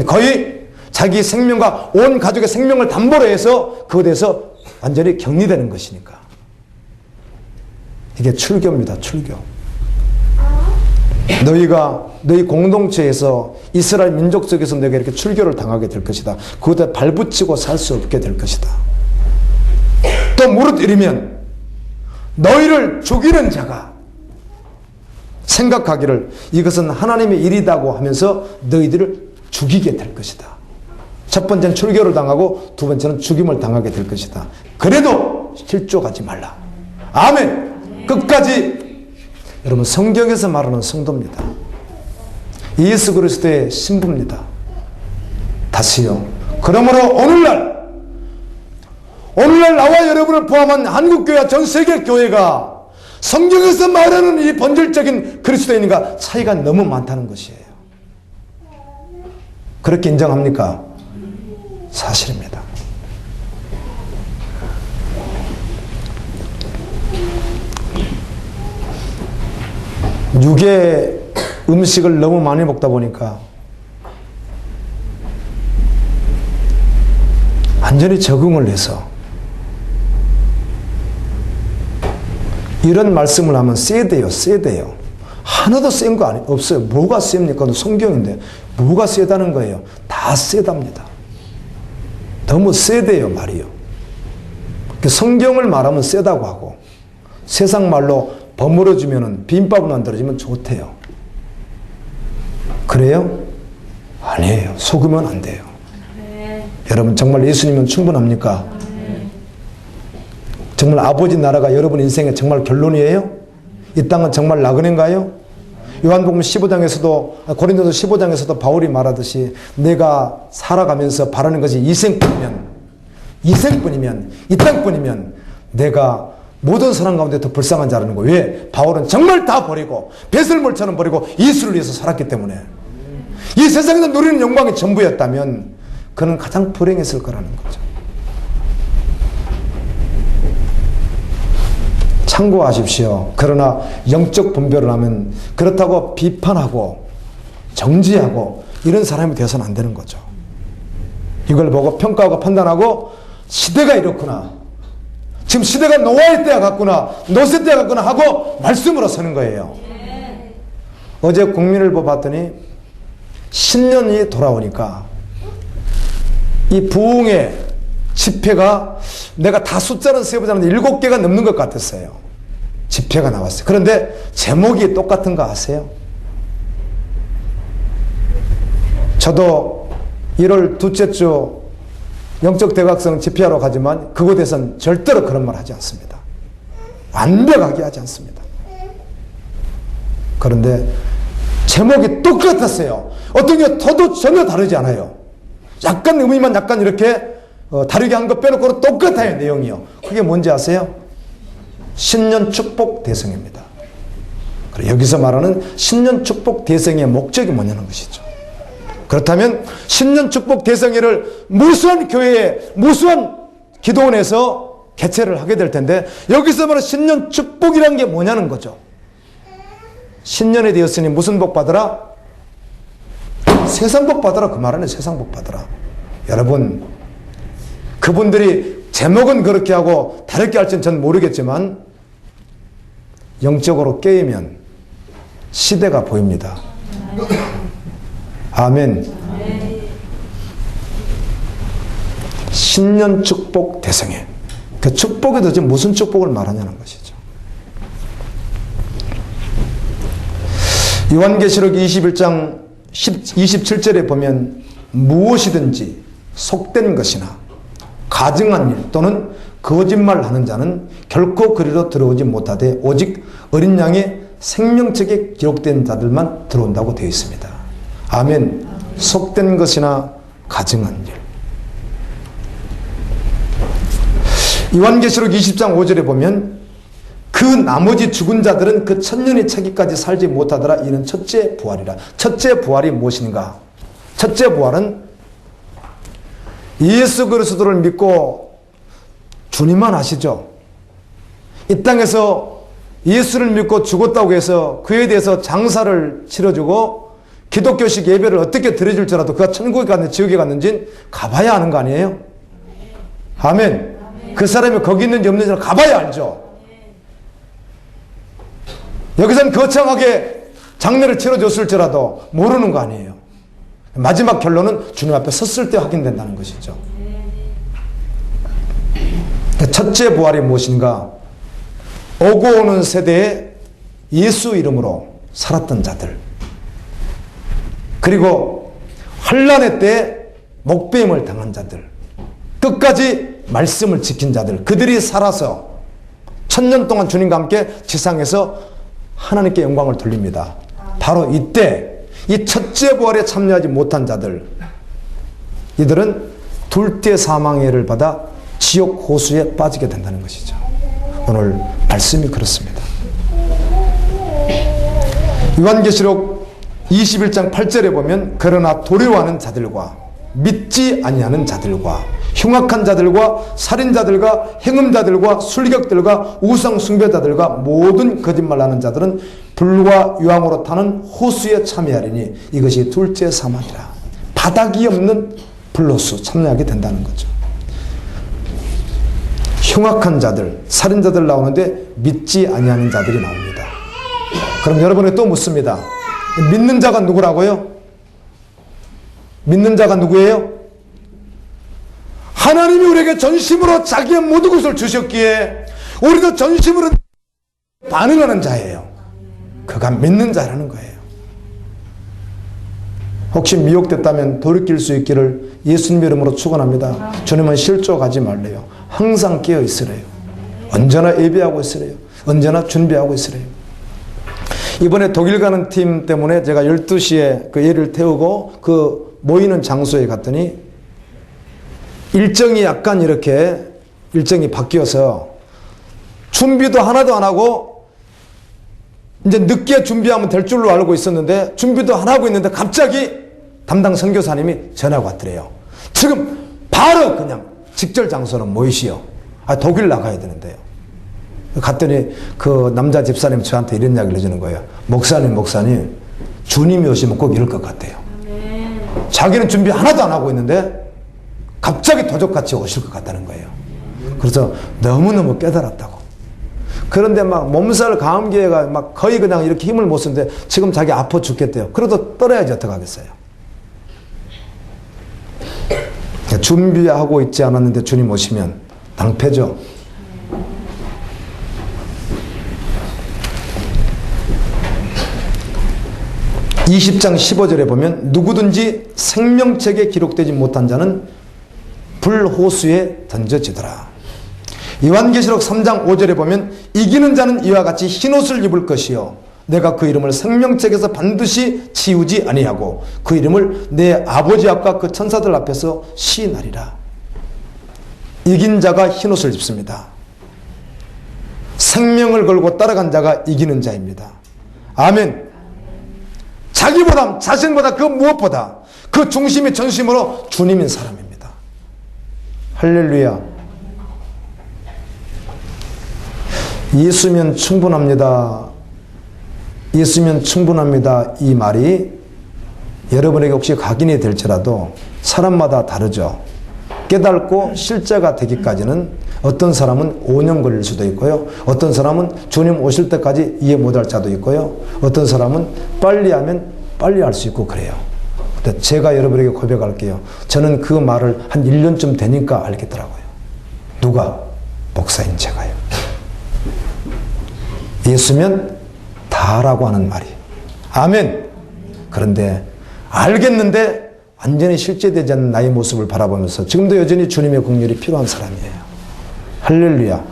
거의 자기 생명과 온 가족의 생명을 담보로 해서 그것에 대해서 완전히 격리되는 것이니까. 이게 출교입니다. 출교. 너희 공동체에서 이스라엘 민족 속에서 내가 이렇게 출교를 당하게 될 것이다. 그것에 발붙이고 살 수 없게 될 것이다. 또 무릇 이르면 너희를 죽이는 자가 생각하기를 이것은 하나님의 일이다고 하면서 너희들을 죽이게 될 것이다. 첫 번째는 출교를 당하고 두 번째는 죽임을 당하게 될 것이다. 그래도 실족하지 말라. 아멘. 끝까지. 여러분, 성경에서 말하는 성도입니다. 예수 그리스도의 신부입니다. 다시요. 그러므로 오늘날 나와 여러분을 포함한 한국교회와 전 세계 교회가 성경에서 말하는 이 본질적인 그리스도인과 차이가 너무 많다는 것이에요. 그렇게 인정합니까? 사실입니다. 육의 음식을 너무 많이 먹다 보니까 완전히 적응을 해서 이런 말씀을 하면 세대요. 하나도 센 거 없어요. 뭐가 셉니까? 성경인데 뭐가 세다는 거예요? 다 세답니다. 너무 세대요, 말이요. 성경을 말하면 세다고 하고 세상 말로 버무려주면 빈밥을 만들어주면 좋대요. 그래요? 아니에요. 속으면 안 돼요. 여러분, 정말 예수님은 충분합니까? 정말 아버지 나라가 여러분 인생의 정말 결론이에요? 이 땅은 정말 나그네인가요? 요한복음 15장에서도 고린도서 15장에서도 바울이 말하듯이 내가 살아가면서 바라는 것이 이생뿐이면 이 땅뿐이면 내가 모든 사람 가운데 더 불쌍한 자라는 거예요. 왜? 바울은 정말 다 버리고 배설물처럼 버리고 예수를 위해서 살았기 때문에. 이 세상에서 누리는 영광이 전부였다면 그는 가장 불행했을 거라는 거죠. 참고하십시오. 그러나 영적 분별을 하면 그렇다고 비판하고 정지하고 이런 사람이 되어서는 안 되는 거죠. 이걸 보고 평가하고 판단하고 시대가 이렇구나. 지금 시대가 노아의 때가 같구나. 노세 때가 같구나 하고 말씀으로 서는 거예요. 어제 국민일보 봤더니 신년이 돌아오니까 이 부흥의 집회가 내가 다 숫자는 세보자면 7개가 넘는 것 같았어요. 집회가 나왔어요. 그런데 제목이 똑같은 거 아세요? 저도 1월 둘째 주 영적 대각성 집회하러 가지만 그곳에선 절대로 그런 말 하지 않습니다. 완벽하게 하지 않습니다. 그런데 제목이 똑같았어요. 어떤 게 터도 전혀 다르지 않아요. 약간 의미만 약간 이렇게 다르게 한 거 빼놓고는 똑같아요. 내용이요. 그게 뭔지 아세요? 신년 축복 대성입니다. 여기서 말하는 신년 축복 대성의 목적이 뭐냐는 것이죠. 그렇다면 신년 축복 대성회를 무수한 교회에 무수한 기도원에서 개최를 하게 될 텐데 여기서 말하는 신년 축복이라는 게 뭐냐는 거죠. 신년이 되었으니 무슨 복 받으라? 세상 복 받으라. 그 말은 세상 복 받으라. 여러분, 그분들이 제목은 그렇게 하고 다르게 할지는 전 모르겠지만 영적으로 깨이면 시대가 보입니다. 아멘. 신년 축복 대성회. 그 축복에도 지금 무슨 축복을 말하냐는 것이죠. 요한계시록 21장 27절에 보면 무엇이든지 속된 것이나 가증한 일 또는 거짓말하는 자는 결코 그리로 들어오지 못하되 오직 어린 양의 생명책에 기록된 자들만 들어온다고 되어 있습니다. 아멘. 속된 것이나 가증한 일. 요한계시록 20장 5절에 보면 그 나머지 죽은 자들은 그 천년이 차기까지 살지 못하더라. 이는 첫째 부활이라. 첫째 부활이 무엇인가? 첫째 부활은 예수 그리스도를 믿고 주님만 아시죠? 이 땅에서 예수를 믿고 죽었다고 해서 그에 대해서 장사를 치러주고 기독교식 예배를 어떻게 드려줄지라도 그가 천국에 갔는지 지옥에 갔는지 가봐야 하는 거 아니에요? 아멘. 그 사람이 거기 있는지 없는지 가봐야 알죠. 여기서는 거창하게 장례를 치러줬을지라도 모르는 거 아니에요. 마지막 결론은 주님 앞에 섰을 때 확인된다는 것이죠. 첫째 부활이 무엇인가? 오고 오는 세대에 예수 이름으로 살았던 자들, 그리고 환난의 때 목배임을 당한 자들, 끝까지 말씀을 지킨 자들, 그들이 살아서 천년 동안 주님과 함께 지상에서 하나님께 영광을 돌립니다. 바로 이때 이 첫째 부활에 참여하지 못한 자들, 이들은 둘째 사망해를 받아 지옥 호수에 빠지게 된다는 것이죠. 오늘 말씀이 그렇습니다. 요한계시록 21장 8절에 보면 그러나 도래하는 자들과 믿지 아니하는 자들과 흉악한 자들과 살인자들과 행음자들과 술객들과 우상 숭배자들과 모든 거짓말하는 자들은 불과 유황으로 타는 호수에 참여하리니 이것이 둘째 사망이라. 바닥이 없는 불로수 참여하게 된다는 거죠. 흉악한 자들, 살인자들 나오는데 믿지 아니하는 자들이 나옵니다. 그럼 여러분이 또 묻습니다. 믿는 자가 누구라고요? 믿는 자가 누구예요? 하나님이 우리에게 전심으로 자기의 모든 것을 주셨기에 우리도 전심으로 반응하는 자예요. 그가 믿는 자라는 거예요. 혹시 미혹됐다면 돌이킬 수 있기를 예수님 이름으로 축원합니다. 주님은 실족하지 말래요. 항상 깨어 있으래요. 언제나 예배하고 있으래요. 언제나 준비하고 있으래요. 이번에 독일 가는 팀 때문에 제가 12시에 그 얘를 태우고 그 모이는 장소에 갔더니 일정이 약간 이렇게 일정이 바뀌어서 준비도 하나도 안 하고 이제 늦게 준비하면 될 줄로 알고 있었는데 준비도 안 하고 있는데 갑자기 담당 선교사님이 전화가 왔더래요. 지금 바로 그냥 직절 장소는 모이시오. 독일 나가야 되는데요. 갔더니 그 남자 집사님 저한테 이런 이야기를 해주는 거예요. 목사님 주님이 오시면 꼭 이럴 것 같아요. 자기는 준비 하나도 안 하고 있는데 갑자기 도적같이 오실 것 같다는 거예요. 그래서 너무너무 깨달았다고. 그런데 막 몸살 감기가 막 거의 그냥 이렇게 힘을 못 쓰는데 지금 자기 아파 죽겠대요. 그래도 떨어야지 어떡하겠어요. 준비하고 있지 않았는데 주님 오시면 낭패죠. (20장 15절에) 보면 누구든지 생명책에 기록되지 못한 자는 불호수에 던져지더라. 요한계시록 3장 5절에 보면 이기는 자는 이와 같이 흰옷을 입을 것이요 내가 그 이름을 생명책에서 반드시 지우지 아니하고 그 이름을 내 아버지 앞과 그 천사들 앞에서 시인하리라. 이긴 자가 흰옷을 입습니다. 생명을 걸고 따라간 자가 이기는 자입니다. 아멘. 자기보다, 자신보다, 그 무엇보다 그 중심이 전심으로 주님인 사람입니다. 할렐루야. 예수면 충분합니다. 예수면 충분합니다. 이 말이 여러분에게 혹시 각인이 될지라도 사람마다 다르죠. 깨닫고 실제가 되기까지는 어떤 사람은 5년 걸릴 수도 있고요. 어떤 사람은 주님 오실 때까지 이해 못할 자도 있고요. 어떤 사람은 빨리 하면 빨리 할 수 있고 그래요. 근데 제가 여러분에게 고백할게요. 저는 그 말을 한 1년쯤 되니까 알겠더라고요. 누가? 목사인 제가요. 예수면 다라고 하는 말이. 아멘. 그런데 알겠는데 완전히 실제되지 않는 나의 모습을 바라보면서 지금도 여전히 주님의 긍휼이 필요한 사람이에요. 할렐루야.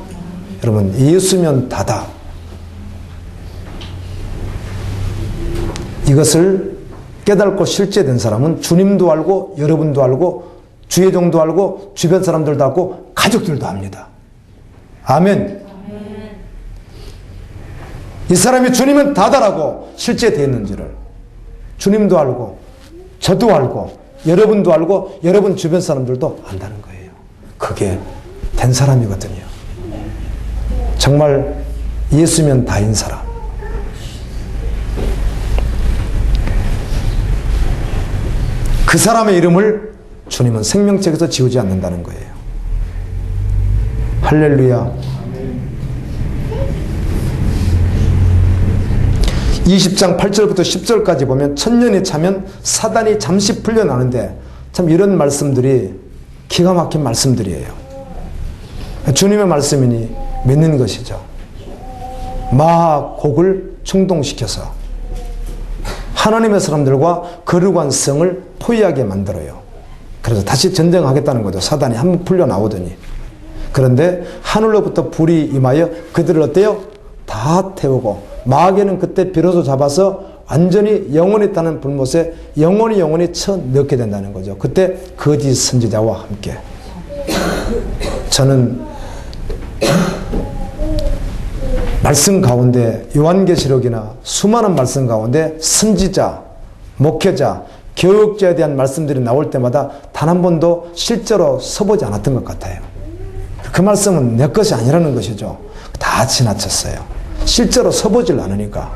여러분, 예수면 다다. 이것을 깨닫고 실제된 사람은 주님도 알고 여러분도 알고 주의 종도 알고 주변 사람들도 알고 가족들도 압니다. 아멘. 이 사람이 주님은 다다라고 실제되었는지를 주님도 알고 저도 알고 여러분도 알고 여러분 주변 사람들도 안다는 거예요. 그게 된 사람이거든요. 정말 예수면 다인 사람. 그 사람의 이름을 주님은 생명책에서 지우지 않는다는 거예요. 할렐루야. 20장 8절부터 10절까지 보면 천년이 차면 사단이 잠시 풀려나는데 참 이런 말씀들이 기가 막힌 말씀들이에요. 주님의 말씀이니 믿는 것이죠. 마곡을 충동시켜서 하나님의 사람들과 거룩한 성을 포위하게 만들어요. 그래서 다시 전쟁하겠다는 거죠. 사단이 한번 풀려나오더니. 그런데 하늘로부터 불이 임하여 그들을 어때요? 다 태우고 마귀는 그때 비로소 잡아서 완전히 영원히 타는 불못에 영원히 쳐 넣게 된다는 거죠. 그때 거짓 선지자와 함께. 저는 말씀 가운데 요한계시록이나 수많은 말씀 가운데 선지자, 목회자, 교육자에 대한 말씀들이 나올 때마다 단 한 번도 실제로 서보지 않았던 것 같아요. 그 말씀은 내 것이 아니라는 것이죠. 다 지나쳤어요. 실제로 서보질 않으니까.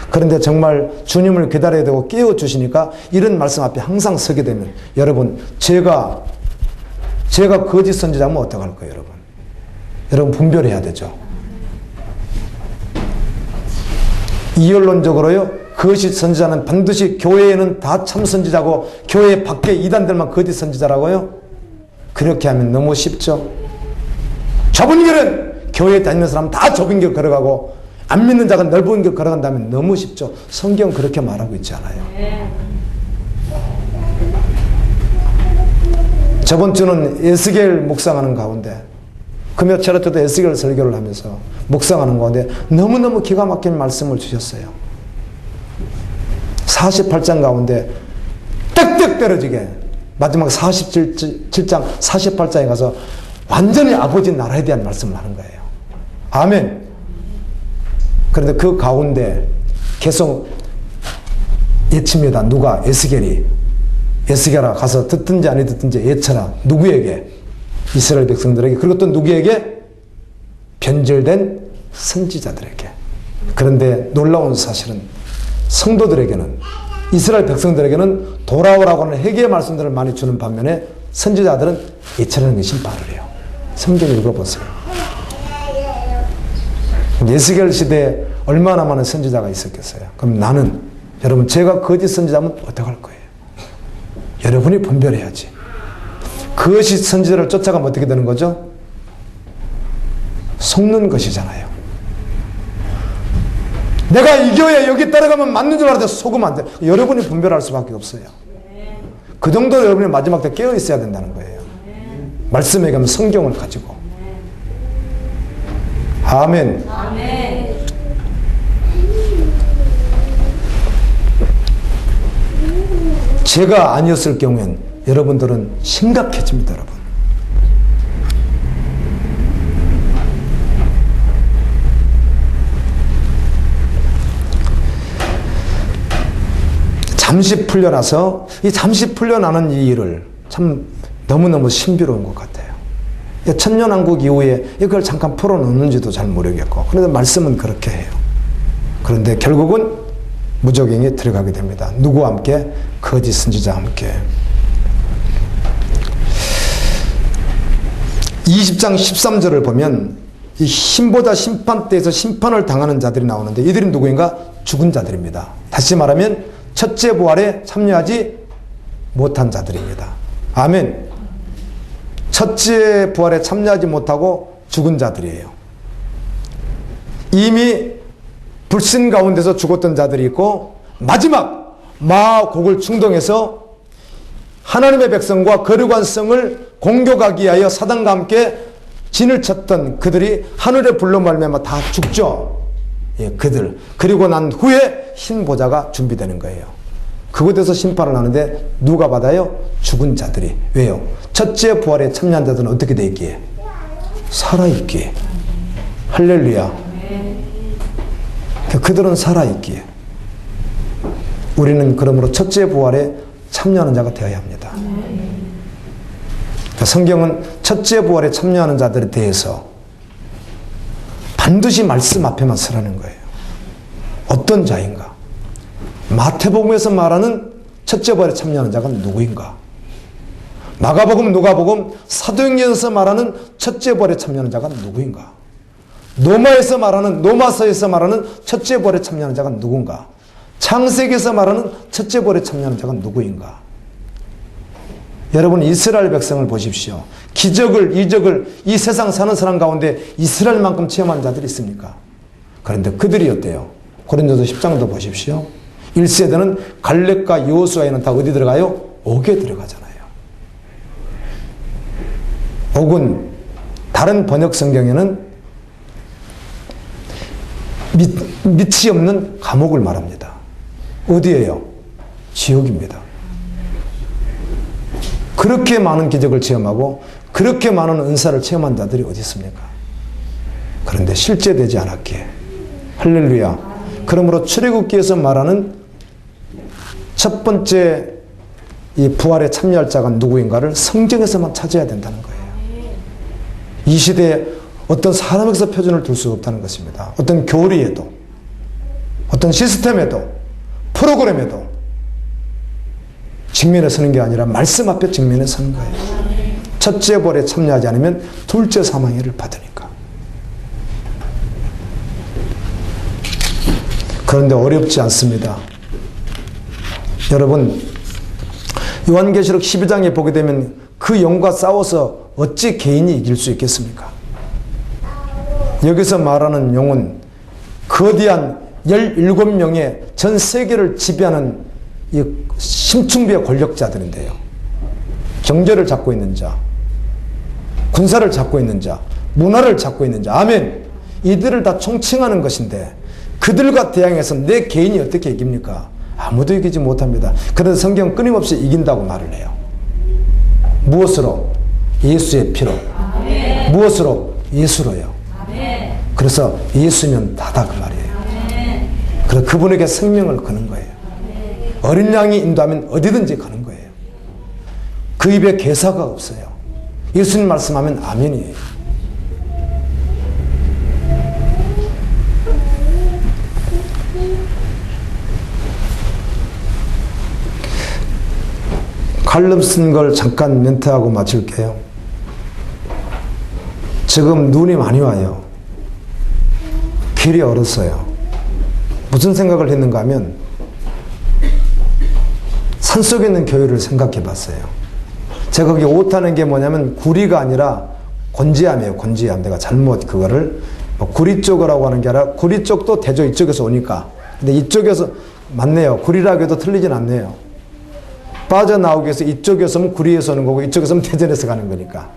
그런데 정말 주님을 기다려야 되고 깨워주시니까 이런 말씀 앞에 항상 서게 되면 여러분 제가 거짓 선지자면 어떡할 거예요, 여러분? 여러분 분별해야 되죠. 이언론적으로요, 거짓 선지자는 반드시 교회에는 다 참 선지자고 교회 밖에 이단들만 거짓 선지자라고요? 그렇게 하면 너무 쉽죠. 좁은 길은 교회에 다니는 사람 다 좁은 길 걸어가고 안 믿는 자가 넓은 길 걸어간다면 너무 쉽죠. 성경 그렇게 말하고 있지 않아요. 저번 주는 에스겔 묵상하는 가운데 그 며칠 때도 에스겔 설교를 하면서 묵상하는 가운데 너무너무 기가 막힌 말씀을 주셨어요. 48장 가운데 뜩뜩 떨어지게 마지막 47장 48장에 가서 완전히 아버지 나라에 대한 말씀을 하는 거예요. 아멘. 그런데 그 가운데 계속 예칩니다. 누가? 에스겔이. 에스겔아 가서 듣든지 아니 듣든지 예쳐라. 누구에게? 이스라엘 백성들에게. 그리고 또 누구에게? 변절된 선지자들에게. 그런데 놀라운 사실은 성도들에게는, 이스라엘 백성들에게는 돌아오라고 하는 회개의 말씀들을 많이 주는 반면에 선지자들은 예쳐라는 게 심판을 해요. 성경 읽어보세요. 에스겔 시대에 얼마나 많은 선지자가 있었겠어요. 그럼 나는, 여러분 제가 거짓 선지자면 어떡할 거예요? 여러분이 분별해야지. 거짓 선지자를 쫓아가면 어떻게 되는 거죠? 속는 것이잖아요. 내가 이 교회 여기 따라가면 맞는 줄 알았는데 속으면 안 돼. 여러분이 분별할 수밖에 없어요. 그 정도로 여러분이 마지막 때 깨어 있어야 된다는 거예요. 말씀에 가면 성경을 가지고. 아멘. 아멘. 제가 아니었을 경우엔 여러분들은 심각해집니다, 여러분. 잠시 풀려나서 이 잠시 풀려나는 이 일을 참 너무너무 신비로운 것 같아요. 천년왕국 이후에 이걸 잠깐 풀어놓는지도 잘 모르겠고, 그런데 말씀은 그렇게 해요. 그런데 결국은 무적행에 들어가게 됩니다. 누구와 함께? 거짓 선지자와 함께. 20장 13절을 보면 이 힘보다 심판대에서 심판을 당하는 자들이 나오는데, 이들은 누구인가? 죽은 자들입니다. 다시 말하면 첫째 부활에 참여하지 못한 자들입니다. 아멘. 첫째 부활에 참여하지 못하고 죽은 자들이에요. 이미 불신 가운데서 죽었던 자들이 있고, 마지막 마곡을 충동해서 하나님의 백성과 거룩한 성을 공격하기 위하여 사단과 함께 진을 쳤던 그들이 하늘의 불로 말미암아 다 죽죠. 예, 그들. 그리고 난 후에 흰 보좌가 준비되는 거예요. 그곳에서 심판을 하는데 누가 받아요? 죽은 자들이. 왜요? 첫째 부활에 참여한 자들은 어떻게 돼 있기에? 살아있기에. 할렐루야. 그들은 살아있기에. 우리는 그러므로 첫째 부활에 참여하는 자가 되어야 합니다. 성경은 첫째 부활에 참여하는 자들에 대해서 반드시 말씀 앞에만 서라는 거예요. 어떤 자인가? 마태복음에서 말하는 첫째 부활에 참여하는 자가 누구인가? 마가복음, 누가복음, 사도행전에서 말하는 첫째 부활에 참여하는 자가 누구인가? 노마서에서 말하는 첫째 부활에 참여하는 자가 누군가? 창세기에서 말하는 첫째 부활에 참여하는 자가 누구인가? 여러분, 이스라엘 백성을 보십시오. 기적을, 이적을 이 세상 사는 사람 가운데 이스라엘만큼 체험한 자들이 있습니까? 그런데 그들이 어때요? 고린도서 10장도 보십시오. 1세대는 갈렙과 여호수아에는 다 어디 들어가요? 옥에 들어가잖아요. 옥은 다른 번역 성경에는 밑이 없는 감옥을 말합니다. 어디예요? 지옥입니다. 그렇게 많은 기적을 체험하고 그렇게 많은 은사를 체험한 자들이 어디 있습니까? 그런데 실제되지 않았기에. 할렐루야. 그러므로 출애굽기에서 말하는 첫 번째 이 부활에 참여할 자가 누구인가를 성경에서만 찾아야 된다는 거예요. 이 시대에 어떤 사람에게서 표준을 둘 수 없다는 것입니다. 어떤 교리에도, 어떤 시스템에도, 프로그램에도 직면에 서는 게 아니라 말씀 앞에 직면에 서는 거예요. 첫째 부활에 참여하지 않으면 둘째 사망해를 받으니까. 그런데 어렵지 않습니다. 여러분, 요한계시록 12장에 보게 되면 그 영과 싸워서 어찌 개인이 이길 수 있겠습니까? 여기서 말하는 영은 거대한 17명의 전 세계를 지배하는 이 심층부의 권력자들인데요. 경제를 잡고 있는 자, 군사를 잡고 있는 자, 문화를 잡고 있는 자, 아멘. 이들을 다 총칭하는 것인데 그들과 대항해서 내 개인이 어떻게 이깁니까? 아무도 이기지 못합니다. 그래서 성경 끊임없이 이긴다고 말을 해요. 무엇으로? 예수의 피로. 아멘. 무엇으로? 예수로요. 아멘. 그래서 예수면 다다 그 말이에요. 아멘. 그래서 그분에게 생명을 거는 거예요. 아멘. 어린 양이 인도하면 어디든지 가는 거예요. 그 입에 개사가 없어요. 예수님 말씀하면 아멘이에요. 칼럼 쓴 걸 잠깐 멘트하고 마칠게요. 지금 눈이 많이 와요. 길이 얼었어요. 무슨 생각을 했는가 하면 산속에 있는 교회를 생각해 봤어요. 제가 거기 오타는 게 뭐냐면 구리가 아니라 곤지암이에요. 곤지암. 내가 잘못 그거를 구리 쪽이라고 하는 게 아니라 구리 쪽도 대조 이쪽에서 오니까. 근데 이쪽에서 맞네요. 구리라고 해도 틀리진 않네요. 빠져나오기 위해서 이쪽에서 오면 구리에서 오는 거고 이쪽에서 오면 대전에서 가는 거니까.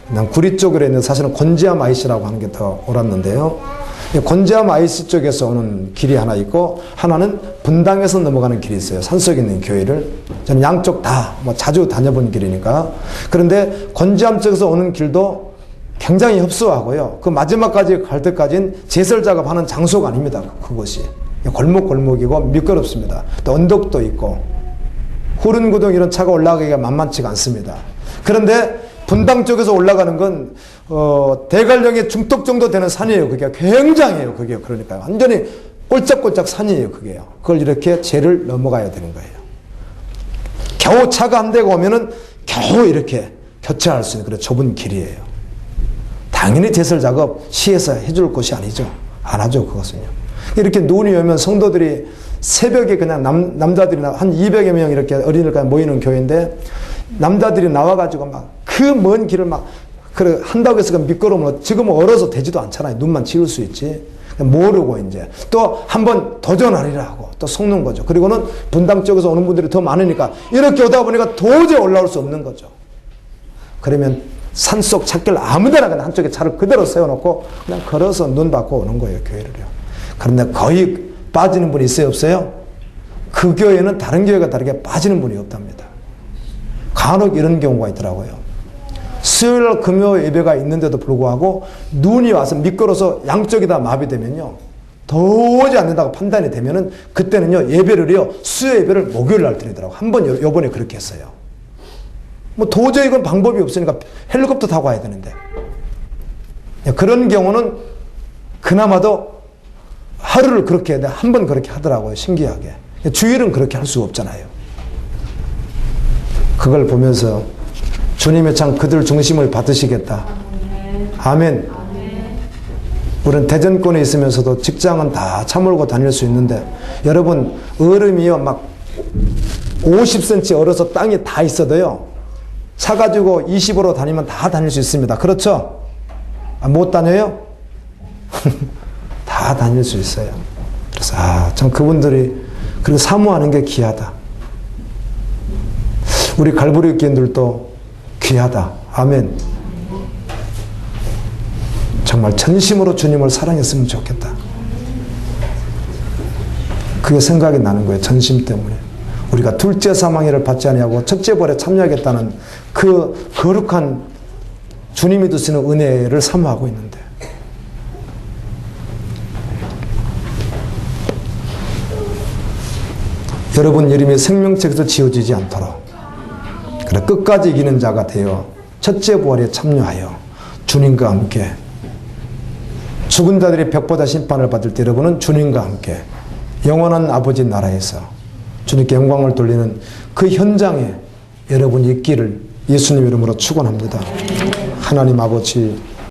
난 구리 쪽으로 했는데 사실은 곤지암 IC라고 하는 게 더 옳았는데요. 곤지암 IC 쪽에서 오는 길이 하나 있고 하나는 분당에서 넘어가는 길이 있어요. 산속에 있는 교회를. 저는 양쪽 다 뭐 자주 다녀본 길이니까. 그런데 곤지암 쪽에서 오는 길도 굉장히 협소하고요. 그 마지막까지 갈 때까지는 제설 작업하는 장소가 아닙니다. 그곳이. 골목골목이고 미끄럽습니다. 또 언덕도 있고 후른구동 이런 차가 올라가기가 만만치가 않습니다. 그런데 분당 쪽에서 올라가는 건 대관령의 중턱 정도 되는 산이에요. 그게 굉장해요. 그게 그러니까 완전히 꼴짝꼴짝 산이에요. 그게요. 그걸 이렇게 제를 넘어가야 되는 거예요. 겨우 차가 한 대가 오면은 겨우 이렇게 교차할 수 있는 그런 좁은 길이에요. 당연히 제설 작업 시에서 해줄 것이 아니죠. 안 하죠. 그것은요. 이렇게 눈이 오면 성도들이 새벽에 그냥 남자들이 한 200여 명 이렇게 어린이들까지 모이는 교회인데 남자들이 나와가지고 막 그 먼 길을 막 그래 한다고 해서 미끄러우면 지금은 얼어서 되지도 않잖아요. 눈만 치울 수 있지. 모르고 이제 또 한번 도전하리라 하고 또 속는 거죠. 그리고는 분당 쪽에서 오는 분들이 더 많으니까 이렇게 오다 보니까 도저히 올라올 수 없는 거죠. 그러면 산속 찾길 아무데나 그냥 한쪽에 차를 그대로 세워놓고 그냥 걸어서 눈 닫고 오는 거예요. 교회를요. 그런데 거의 빠지는 분이 있어요? 없어요? 그 교회는 다른 교회가 다르게 빠지는 분이 없답니다. 간혹 이런 경우가 있더라고요. 수요일 금요 예배가 있는데도 불구하고 눈이 와서 미끄러서 양쪽이 다 마비되면요. 도저히 안 된다고 판단이 되면은 그때는요. 예배를요. 수요 예배를 목요일 날 드리더라고요. 한 번 요번에 그렇게 했어요. 뭐 도저히 이건 방법이 없으니까 헬리콥터 타고 가야 되는데. 그런 경우는 그나마도 하루를 그렇게 한 번 그렇게 하더라고요. 신기하게. 주일은 그렇게 할 수가 없잖아요. 그걸 보면서 주님의 참 그들 중심을 받으시겠다. 아멘. 우리는 대전권에 있으면서도 직장은 다 차몰고 다닐 수 있는데 여러분 얼음이요 막 50cm 얼어서 땅이 다 있어도요 차 가지고 20으로 다니면 다 다닐 수 있습니다. 그렇죠? 못 다녀요? 다 다닐 수 있어요. 그래서 참 그분들이 그리고 사모하는 게 귀하다. 우리 갈보리 교인들도 귀하다. 아멘. 정말 전심으로 주님을 사랑했으면 좋겠다. 그게 생각이 나는 거예요. 전심 때문에. 우리가 둘째 사망회를 받지 아니하고 첫째 벌에 참여하겠다는 그 거룩한 주님이 주시는 은혜를 사모하고 있는데 여러분 이름이 생명책에서 지워지지 않도록 그래 끝까지 이기는 자가 되어 첫째 부활에 참여하여 주님과 함께 죽은 자들이 벽보다 심판을 받을 때 여러분은 주님과 함께 영원한 아버지 나라에서 주님께 영광을 돌리는 그 현장에 여러분이 있기를 예수님 이름으로 축원합니다. 하나님 아버지